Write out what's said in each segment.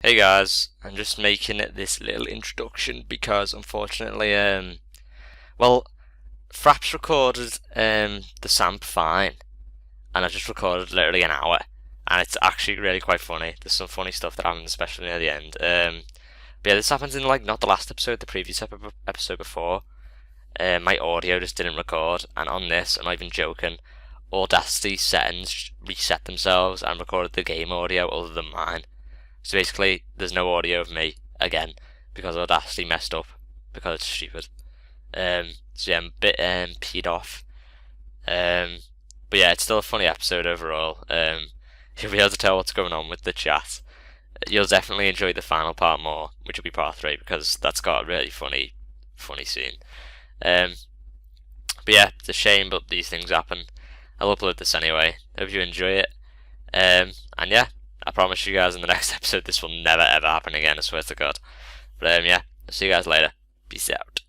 Hey guys, I'm just making this little introduction because unfortunately, well, Fraps recorded the samp fine, and I just recorded literally an hour, and it's actually really quite funny. There's some funny stuff that happened, especially near the end. But yeah, this happens in like not the last episode, the previous episode before. My audio just didn't record, and on this, I'm not even joking. Audacity settings reset themselves and recorded the game audio other than mine. So basically, there's no audio of me again because Audacity messed up because it's stupid. So yeah, I'm a bit peed off. But yeah, it's still a funny episode overall. You'll be able to tell what's going on with the chat. You'll definitely enjoy the final part more, which will be part 3 because that's got a really funny scene. But yeah, it's a shame, but these things happen. I'll upload this anyway. Hope you enjoy it. And yeah, I promise you guys in the next episode this will never ever happen again, I swear to God. But yeah, I'll see you guys later. Peace out.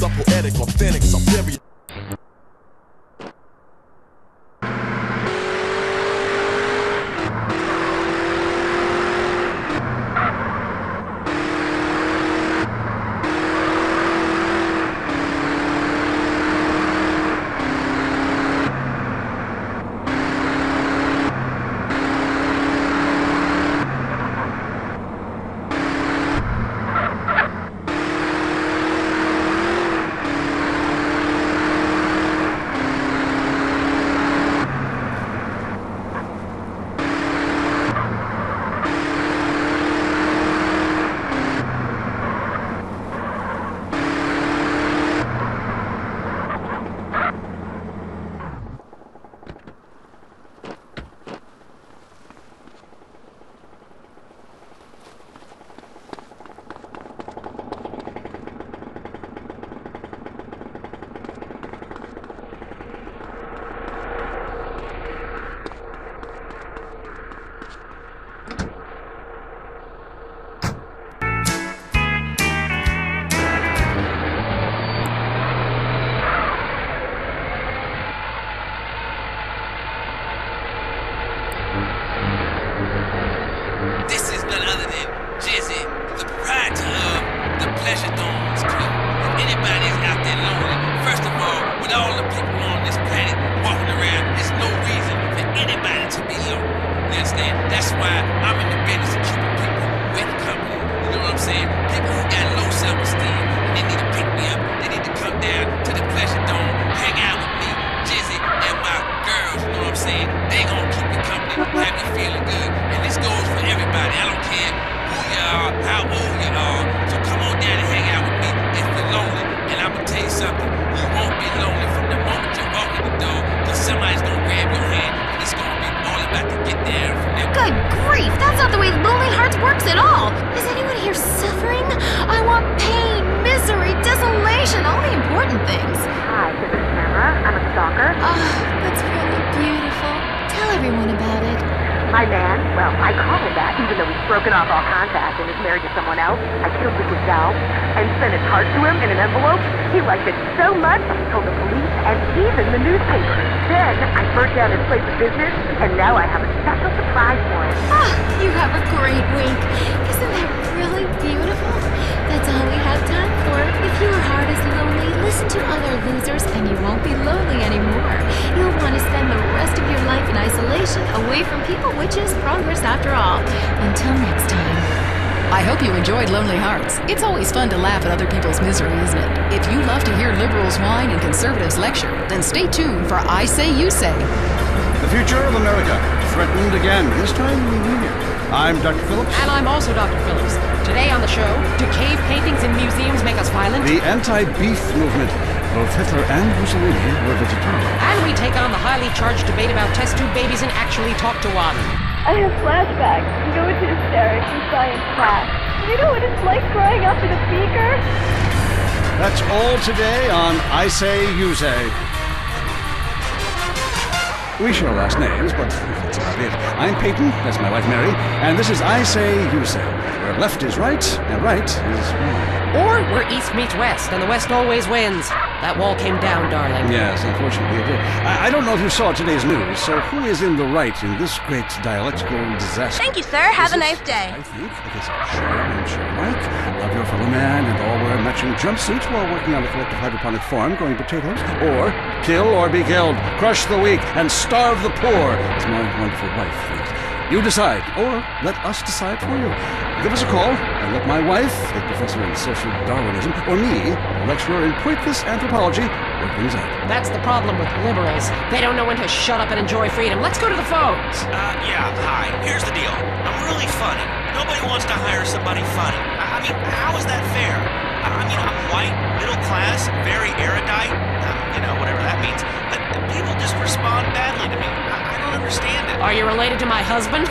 the poetic, authentic, Siberian. This is none other than Jizzy, the proprietor of the Pleasure Domes Club. If anybody's out there lonely, first of all, with all the people on this planet walking around, there's no reason for anybody to be lonely. You understand? That's why I'm in the business of keeping people with company. You know what I'm saying? People who got low self-esteem and they need to pick me up. They need to come down to the Pleasure Dome, hang out with me, Jizzy, and my girls. You know what I'm saying? They gonna keep you company, have you feeling good. And this goes for everybody. I don't care who you are, how old you are. So come on down and hang out with me if you're lonely. And I'm gonna tell you something. You won't be lonely from the moment you walk in the door, because somebody's gonna grab your hand and it's gonna be all about to get there from there. Good grief, that's not the way Lonely Hearts works at all. Is anyone here suffering? I want pain, misery, desolation, all the important things. Hi, this is Tamara. I'm a stalker. Oh, that's really beautiful. Tell everyone about it. My man, well, I call him that, even though he's broken off all contact and is married to someone else. I killed his gal and sent his heart to him in an envelope. He liked it so much, he told the police and even the newspaper. Then I burnt down his place of business, and now I have a special surprise for him. Ah, you have a great week. Isn't that really beautiful? That's all we have time for. If your heart is lonely, listen to other losers and you won't be lonely anymore. You'll want to spend the rest of your life in isolation, away from people, which is progress after all. Until next time. I hope you enjoyed Lonely Hearts. It's always fun to laugh at other people's misery, isn't it? If you love to hear liberals whine and conservatives lecture, then stay tuned for I Say You Say. The future of America, threatened again, this time in the New Year. I'm Dr. Phillips. And I'm also Dr. Phillips. Today on the show, do cave paintings in museums make us violent? The anti-beef movement. Both Hitler and Mussolini were vegetarian. And we take on the highly charged debate about test tube babies and actually talk to one. I have flashbacks and go into hysterics in science class. Do you know what it's like growing up in a beaker? That's all today on I Say You Say. We share last names, but that's about it. I'm Peyton, that's my wife Mary, and this is I Say You Say, where left is right and right is wrong. Or where east meets west, and the west always wins. That wall came down, darling. Yes, unfortunately it did. I don't know if you saw today's news, so who is in the right in this great dialectical disaster? Thank you, sir. Have a nice day. I think it is share and share alike. Love your fellow man and all wear matching jumpsuits while working on a collective hydroponic farm growing potatoes. Or kill or be killed, crush the weak, and starve the poor, as my wonderful wife thinks. You decide, or let us decide for you. Give us a call, and let my wife, a professor in social Darwinism, or me, a lecturer in pointless anthropology, work things out. That's the problem with liberals. They don't know when to shut up and enjoy freedom. Let's go to the phones. Yeah, hi. Here's the deal. I'm really funny. Nobody wants to hire somebody funny. I mean, how is that fair? I mean, I'm white, middle class, very erudite, whatever that means. But people just respond badly to me. I don't understand it. Are you related to my husband?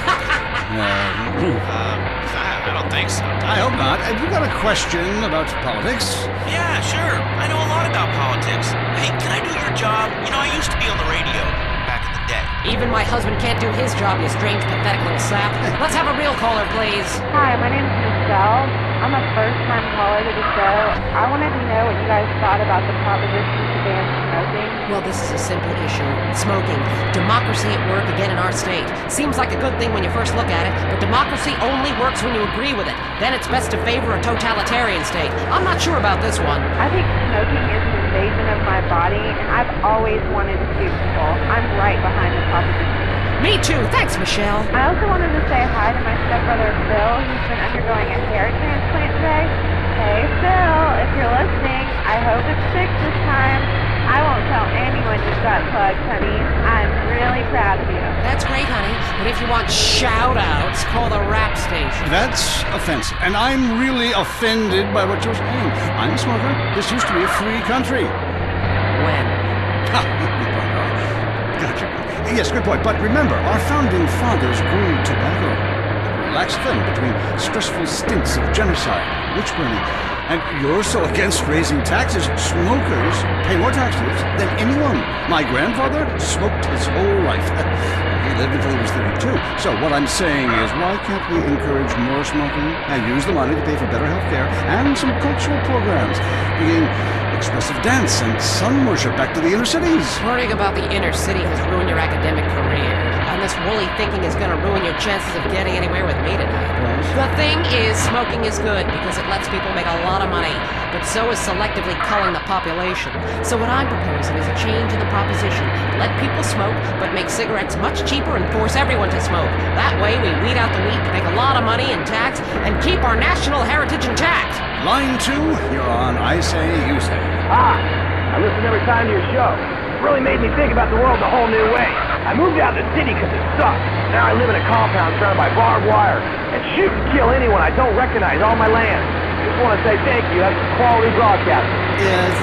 I don't think so. I hope not. Have you got a question about politics? Yeah, sure. I know a lot about politics. Hey, can I do your job? I used to be on the radio back in the day. Even my husband can't do his job, you strange, pathetic little sap. Let's have a real caller, please. Hi, my name's Michelle. I'm a first-time caller to the show. I wanted to know what you guys thought about the proposition to ban smoking. Well, this is a simple issue. Smoking. Democracy at work again in our state. Seems like a good thing when you first look at it, but democracy only works when you agree with it. Then it's best to favor a totalitarian state. I'm not sure about this one. I think smoking is an invasion of my body, and I've always wanted to sue people. I'm right behind the proposition. Me too. Thanks, Michelle. I also wanted to say hi to my stepbrother Phil, who's been undergoing a hair transplant today. Hey Phil, if you're listening, I hope it's fixed this time. I won't tell anyone you've got plugs, honey. I'm really proud of you. That's great, honey. But if you want shout-outs, call the rap station. That's offensive, and I'm really offended by what you're saying. I'm a smoker. This used to be a free country. When? Gotcha. Yes, good point. But remember, our founding fathers grew tobacco. It relaxed them between stressful stints of genocide and witch burning. And you're so against raising taxes. Smokers pay more taxes than anyone. My grandfather smoked his whole life. He lived until he was 32. So what I'm saying is, why can't we encourage more smoking and use the money to pay for better health care and some cultural programs, bringing expressive dance and sun worship back to the inner cities? Worrying about the inner city has ruined your academic career. And this woolly thinking is going to ruin your chances of getting anywhere with me tonight. The thing is, smoking is good because it lets people make a lot of money, but so is selectively culling the population. So what I'm proposing is a change in the proposition. Let people smoke, but make cigarettes much cheaper and force everyone to smoke. That way we weed out the weak, make a lot of money in tax, and keep our national heritage intact. Line 2, you're on I Say, You Say. I listen every time to your show. It really made me think about the world a whole new way. I moved out of the city because it sucked. Now I live in a compound surrounded by barbed wire and shoot and kill anyone I don't recognize on my land. Just want to say thank you. That's quality broadcasting.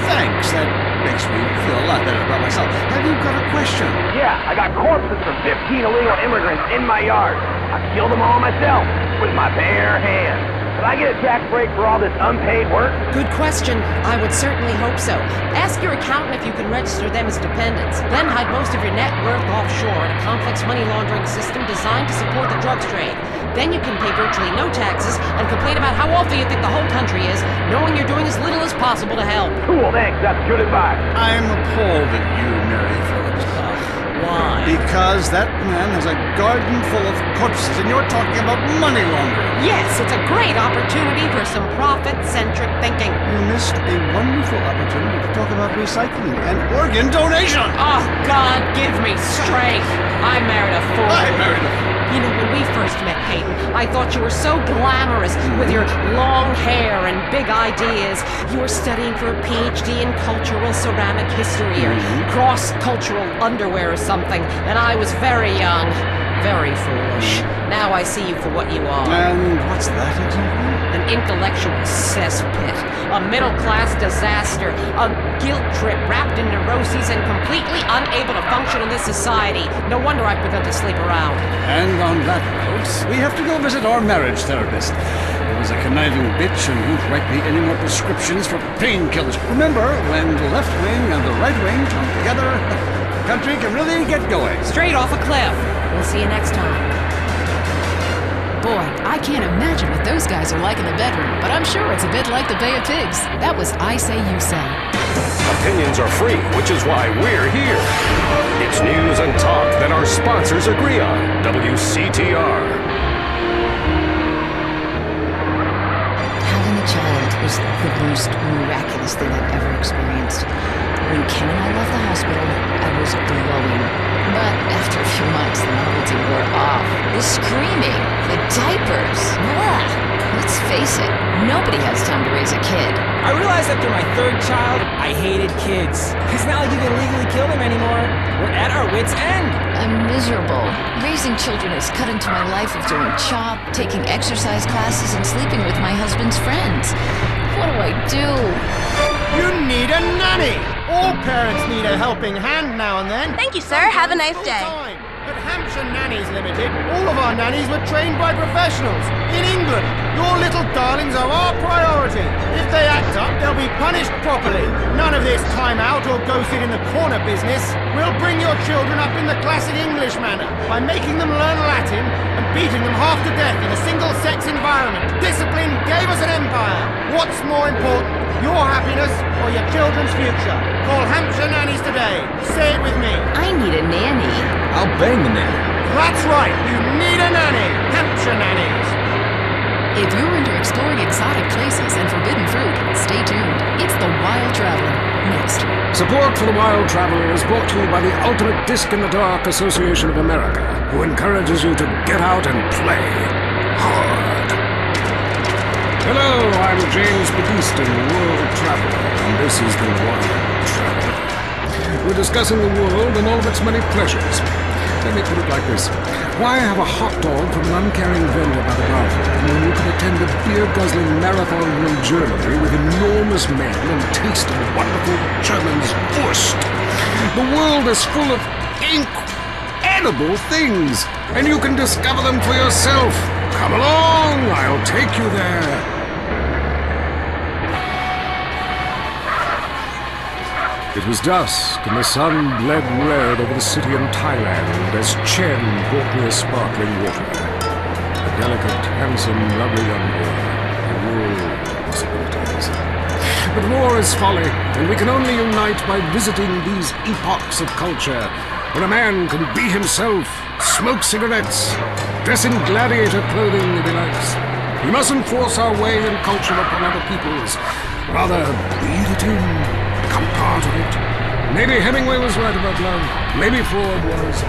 Thanks. That makes me feel a lot better about myself. Have you got a question? Yeah, I got corpses from 15 illegal immigrants in my yard. I killed them all myself with my bare hands. Can I get a tax break for all this unpaid work? Good question. I would certainly hope so. Ask your accountant if you can register them as dependents. Then hide most of your net worth offshore in a complex money laundering system designed to support the drugs trade. Then you can pay virtually no taxes and complain about how wealthy you think the whole country is, knowing you're doing as little as possible to help. Cool, thanks. That's good advice. I'm appalled at you, Mary Phillips. Why? Because that man has a garden full of corpses, and you're talking about money laundering. Yes, it's a great opportunity for some profit-centric thinking. You missed a wonderful opportunity to talk about recycling and organ donation. Oh, God, give me strength. I married a fool. I married a fool. You know, when we first met, Peyton, I thought you were so glamorous with your long hair and big ideas. You were studying for a PhD in cultural ceramic history or cross-cultural underwear or something, and I was very young, very foolish. Now I see you for what you are. And what's that exactly? An intellectual cesspit, a middle-class disaster, a guilt trip wrapped in neuroses and completely unable to function in this society. No wonder I've begun to sleep around. And on that note, we have to go visit our marriage therapist. It was a conniving bitch and won't write me any more prescriptions for painkillers. Remember, when the left wing and the right wing come together, the country can really get going. Straight off a cliff. We'll see you next time. Boy, I can't imagine what those guys are like in the bedroom, but I'm sure it's a bit like the Bay of Pigs. That was I Say, You Say. Opinions are free, which is why we're here. It's news and talk that our sponsors agree on. WCTR. Having a child was the most miraculous thing I've ever experienced. When Ken and I left the hospital, I was glowing. But after a few months, the novelty wore off. The screaming, the diapers. Blah. Let's face it, nobody has time to raise a kid. I realized after my third child, I hated kids. It's not like you can legally kill them anymore. We're at our wits' end. I'm miserable. Raising children has cut into my life of doing CHOP, taking exercise classes, and sleeping with my husband's friends. What do I do? You need a nanny! All parents need a helping hand now and then. Thank you, sir. Have a nice day. At Hampshire Nannies Limited, all of our nannies were trained by professionals. In England, your little darlings are our priority. If they act up, they'll be punished properly. None of of this time out or go sit in the corner business. We'll bring your children up in the classic English manner by making them learn Latin and beating them half to death in a single-sex environment. Discipline gave us an empire. What's more important, your happiness or your children's future? Call Hampshire Nannies today. Say it with me. I need a nanny. I'll bang the nanny. That's right, you need a nanny. Hampshire Nannies. If you're into exploring exotic places and forbidden fruit, stay tuned. It's The Wild Traveler. Next. Support for The Wild Traveler is brought to you by the Ultimate Disc in the Dark Association of America, who encourages you to get out and play hard. Hello, I'm James Badiston, World Traveler, and this is The Wild Traveler. We're discussing the world and all of its many pleasures. Let me put it like this. Why have a hot dog from an uncaring vendor by the bar when you can attend a beer-guzzling marathon in Germany with enormous men and taste of wonderful German's wurst? The world is full of incredible things, and you can discover them for yourself. Come along, I'll take you there. It was dusk, and the sun bled red over the city in Thailand as Chen brought me a sparkling water. A delicate, handsome, lovely young girl. A world of possibilities. But war is folly, and we can only unite by visiting these epochs of culture, where a man can be himself, smoke cigarettes, dress in gladiator clothing if he likes. We mustn't force our way in culture upon other peoples. Rather, breathe it in. Become part of it. Maybe Hemingway was right about love. Maybe Freud was.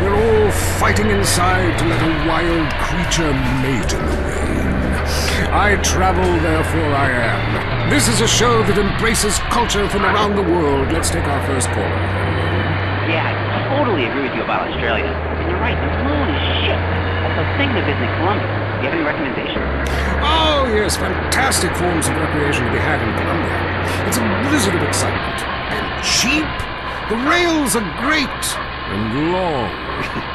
We're all fighting inside to let a wild creature mate in the rain. I travel, therefore I am. This is a show that embraces culture from around the world. Let's take our first caller. Yeah, I totally agree with you about Australia. And you're right, the moon is shit. Also, thinking of visiting Colombia. Do you have any recommendations? Oh, yes, fantastic forms of recreation to be had in Colombia. It's a blizzard of excitement. And cheap. The rails are great. And long.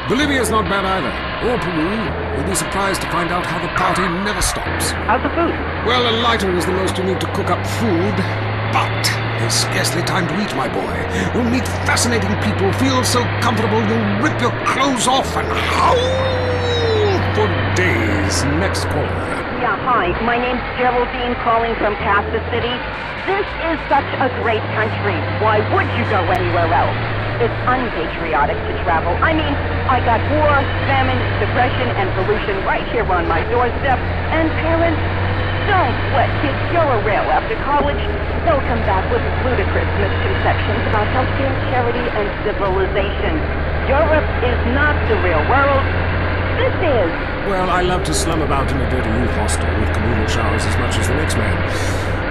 Bolivia's not bad either. Or Peru. You'll be surprised to find out how the party never stops. How's the food? Well, a lighter is the most you need to cook up food. But there's scarcely time to eat, my boy. You'll meet fascinating people, feel so comfortable you'll rip your clothes off and howl for days. Next caller. Yeah, hi. My name's Geraldine, calling from Pastor City. This is such a great country. Why would you go anywhere else? It's unpatriotic to travel. I mean, I got war, famine, depression, and pollution right here on my doorstep. And parents, don't let kids go a rail after college. They'll come back with ludicrous misconceptions about healthcare, charity, and civilization. Europe is not the real world. This is. Well, I love to slum about in a dirty youth hostel with communal showers as much as the next man.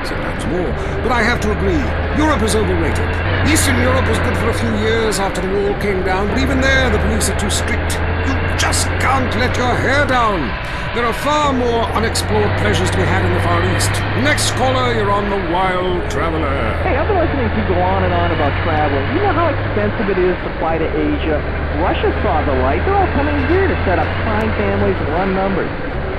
Sometimes more. But I have to agree, Europe is overrated. Eastern Europe was good for a few years after the wall came down, but even there the police are too strict. You just can't let your hair down. There are far more unexplored pleasures to be had in the Far East. Next caller, you're on The Wild Traveler. Hey, I've been listening to you go on and on about traveling. You know how expensive it is to fly to Asia? Russia saw the light. They're all coming here to set up fine families and run numbers.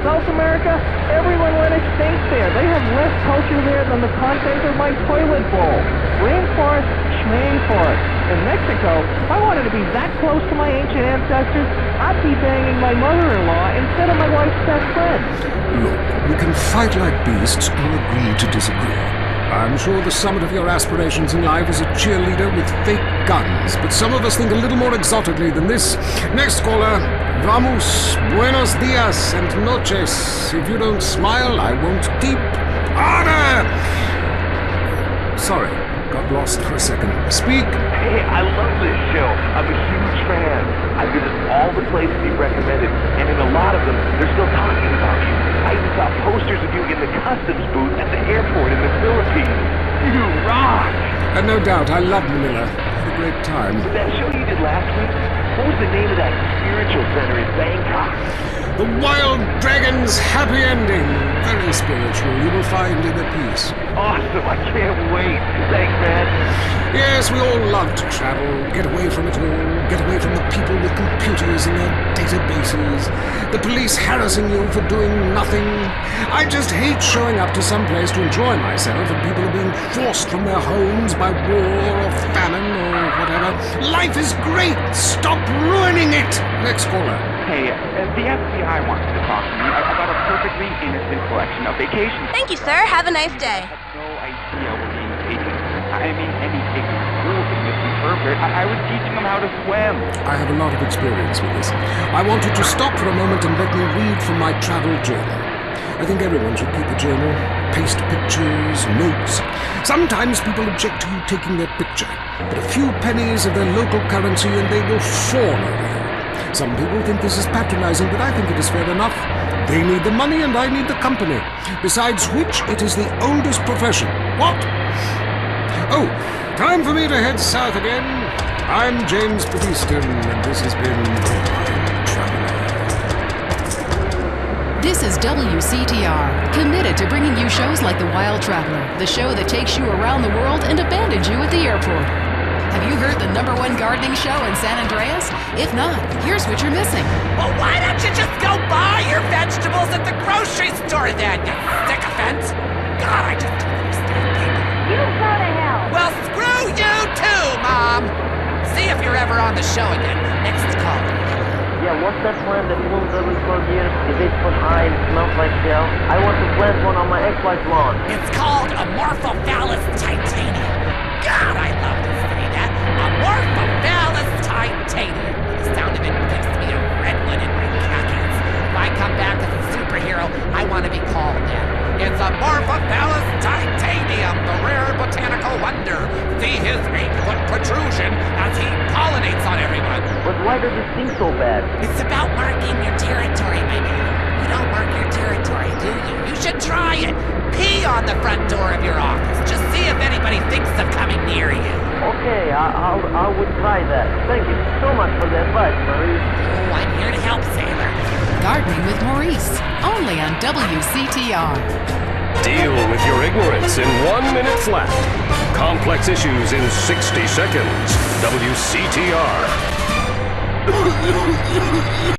South America, everyone went extinct there. They have less culture there than the content of my toilet bowl. Rainforest, schmainforest. In Mexico, if I wanted to be that close to my ancient ancestors, I'd be banging my mother-in-law instead of my wife's best friend. Look, we can fight like beasts or agree to disagree. I'm sure the summit of your aspirations in life is a cheerleader with fake guns, but some of us think a little more exotically than this. Next caller, vamos, buenos dias and noches. If you don't smile, I won't keep. Order! Sorry, got lost for a second. Speak. Hey, I love this show. I'm a huge fan. I visit all the places you recommended, and in a lot of them, they're still talking about you. I even saw posters of you in the customs booth at the airport in the Philippines. You rock! And no doubt, I love Manila. Had a great time. That show you did last week, what was the name of that spiritual center in Bangkok? The Wild Dragon's Happy Ending. Very spiritual. You will find inner peace. Awesome. I can't wait. Thanks, man. Yes, we all love to travel, get away from it all, get away from the people with computers and their databases, the police harassing you for doing nothing. I just hate showing up to some place to enjoy myself and people are being forced from their homes by war or famine or whatever. Life is great! Stop ruining it! Next caller. Hey, the FBI wants to talk to me about a perfectly innocent collection of vacations. Thank you, sir. Have a nice day. I had no idea we're being taken. I mean, any ignorant fool could misinterpret. I was teaching them how to swim. I have a lot of experience with this. I want you to stop for a moment and let me read from my travel journal. I think everyone should keep a journal. Paste pictures, notes. Sometimes people object to you taking their picture, but a few pennies of their local currency and they will fawn over you. Some people think this is patronizing, but I think it is fair enough. They need the money and I need the company. Besides which, it is the oldest profession. What? Oh, time for me to head south again. I'm James Beviston, and this has been Wild Traveler. This is WCTR, committed to bringing you shows like The Wild Traveler, the show that takes you around the world and abandons you at the airport. Have you heard the #1 gardening show in Sanandreas? If not, here's what you're missing. Well, why don't you just go buy your vegetables at the grocery store then, you sycophant? God, I just don't understand people. You go to hell. Well, screw you too, Mom! See if you're ever on the show again. Next call. Yeah, what's that plant that blooms every 12 years? Is 8 foot high and smells like hell? I want to plant one on my ex-wife's lawn. It's called Amorphophallus titanium. God, I love to say that. Amorphophallus titanium. The sound of it gives me a redwood in my khakis. If I come back as a superhero, I want to be called that. It's Amorphophallus titanium, the rare botanical wonder. See his 8-foot protrusion as he pollinates on everyone. But why does it stink so bad? It's about marking your territory, my man. You don't mark your territory, do you? You should try it. Pee on the front door of your office. Just see if anybody thinks of coming near you. Okay, I would try that. Thank you so much for the advice, Maurice. Oh, I'm here to help, sailor. Gardening with Maurice, only on WCTR. Deal with your ignorance in 1 minute flat. Complex issues in 60 seconds. WCTR.